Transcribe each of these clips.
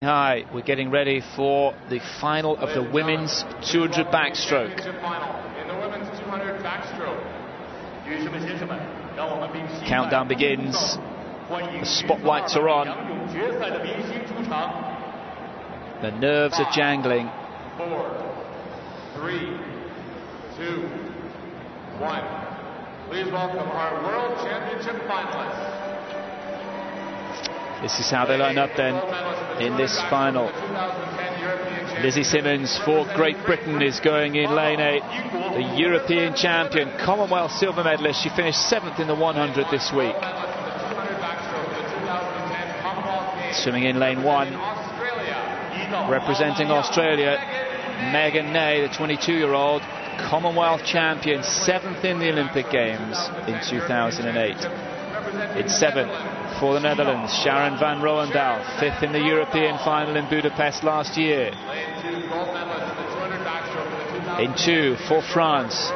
Hi, we're getting ready for the final of the women's 200 backstroke. Countdown begins. The spotlights are on. The nerves are jangling. 4, 3, 2, 1. Please welcome our World Championship finalists. This is how they line up then in this final. Lizzie Simmons for Great Britain is going in lane 8. The European champion, Commonwealth silver medalist. She finished 7th in the 100 this week. Swimming in lane 1, representing Australia, Megan Ney, the 22-year-old Commonwealth champion, 7th in the Olympic Games in 2008. In 7th for the Netherlands, Sharon van Rooyendaal, 5th in the European final in Budapest last year. In 2 for France,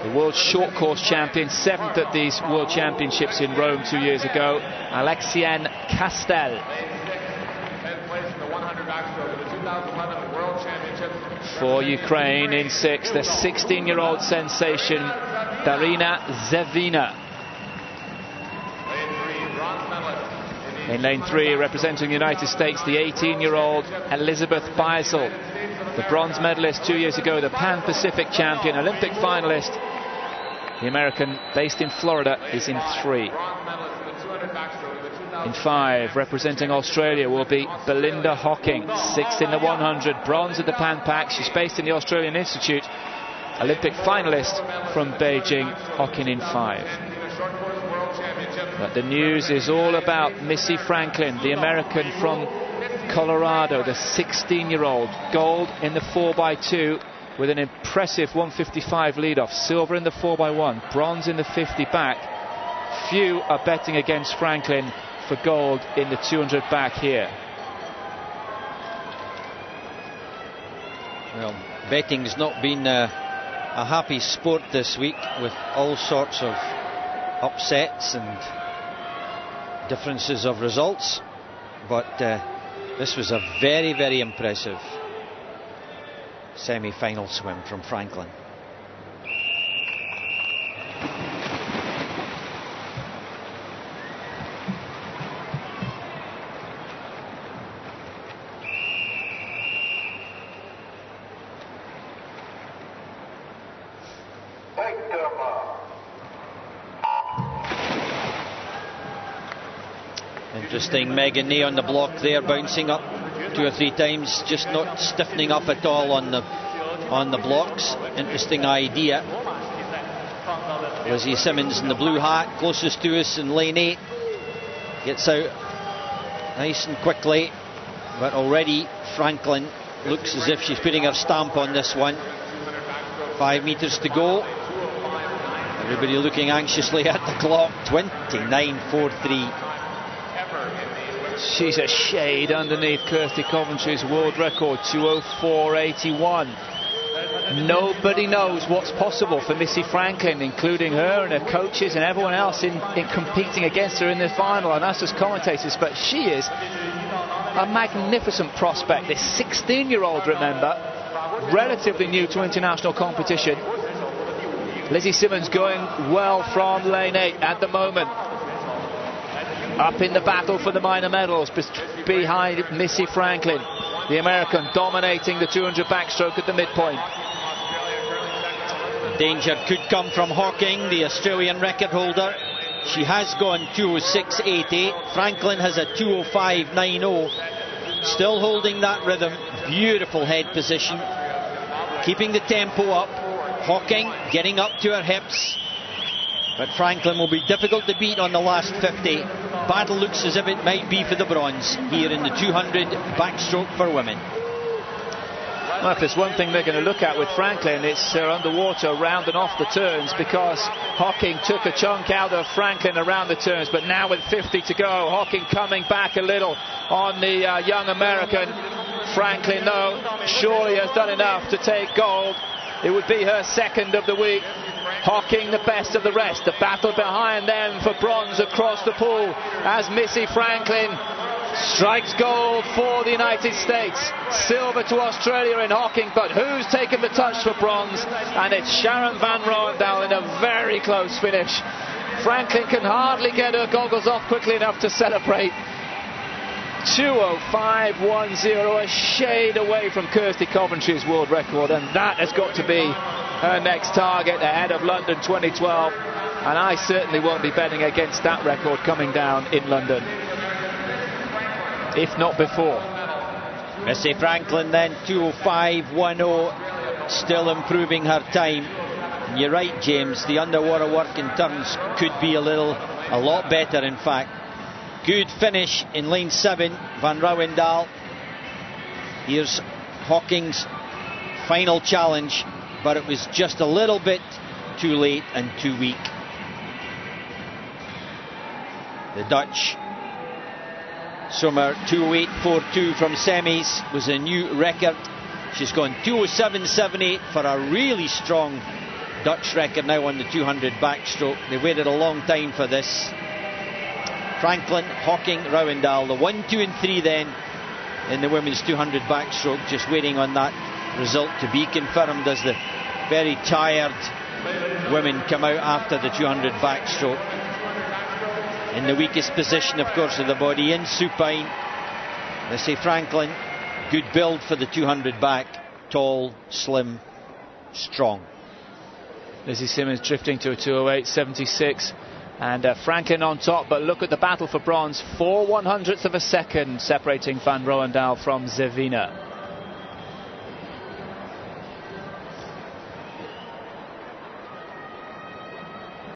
the world short course champion, 7th at these World Championships in Rome 2 years ago, Alexiane Castel. For Ukraine in 6, the 16-year-old sensation, Darina Zevina. In lane 3, representing the United States, the 18-year-old Elizabeth Beisel, the bronze medalist 2 years ago, the Pan-Pacific champion, Olympic finalist. The American, based in Florida, is in 3. In 5, representing Australia, will be Belinda Hawking, 6th in the 100, bronze at the Pan Pac. She's based in the Australian Institute, Olympic finalist from Beijing. Hawking in 5. But the news is all about Missy Franklin, the American from Colorado, the 16-year-old. Gold in the 4x2 with an impressive 1:55 lead-off. Silver in the 4x1, bronze in the 50 back. Few are betting against Franklin for gold in the 200 back here. Well, betting's not been a happy sport this week, with all sorts of upsets and differences of results, but this was a very, very impressive semi-final swim from Franklin. Interesting, Megan Ney on the block there, bouncing up 2 or 3 times, just not stiffening up at all on the blocks. Interesting idea. Lizzie Simmons in the blue hat, closest to us in lane 8, gets out nice and quickly, but already Franklin looks as if she's putting her stamp on this one. 5 meters to go. Everybody looking anxiously at the clock. 29.43. She's a shade underneath Kirsty Coventry's world record, 2:04.81. Nobody knows what's possible for Missy Franklin, including her and her coaches and everyone else in competing against her in the final, and us as commentators. But she is a magnificent prospect. This 16-year-old, remember, relatively new to international competition. Lizzie Simmons going well from lane 8 at the moment. Up in the battle for the minor medals behind Missy Franklin, the American dominating the 200 backstroke at the midpoint. Danger could come from Hawking, the Australian record holder. She has gone 2:06.88. Franklin has a 2:05.90. Still holding that rhythm. Beautiful head position, keeping the tempo up. Hawking getting up to her hips, but Franklin will be difficult to beat on the last 50. Battle looks as if it might be for the bronze here in the 200 backstroke for women. Well, if there's one thing they're going to look at with Franklin, it's her underwater round and off the turns, because Hawking took a chunk out of Franklin around the turns, but now with 50 to go, Hawking coming back a little on the young American. Franklin, though, surely has done enough to take gold. It would be her 2nd of the week. Hawking the best of the rest. The battle behind them for bronze across the pool as Missy Franklin Strikes gold for the United States. Silver to Australia in Hawking, but who's taken the touch for bronze? And it's Sharon Van Rouwendaal in a very close finish. Franklin can hardly get her goggles off quickly enough to celebrate. 2:05.10, a shade away from Kirsty Coventry's world record, and that has got to be her next target ahead of London 2012. And I certainly won't be betting against that record coming down in London, if not before. Missy Franklin then 2:05.10, still improving her time. And you're right, James, the underwater work in turns could be a lot better, in fact. Good finish in lane 7, Van Rouwendaal. Here's Hawking's final challenge, but it was just a little bit too late and too weak. The Dutch Sommer 2:08.42 from semis was a new record. She's gone 2:07.78 for a really strong Dutch record now on the 200 backstroke. They waited a long time for this. Franklin, Hawking, Rouwendaal, the 1, 2 and 3 then in the women's 200 backstroke, just waiting on that result to be confirmed as the very tired women come out after the 200 backstroke. In the weakest position, of course, of the body, in supine. Missy Franklin, good build for the 200 back, tall, slim, strong. Lizzie Simmons drifting to a 2:08.76. And Franklin on top, but look at the battle for bronze. 4/100ths of a second separating Van Rouwendaal from Zevina.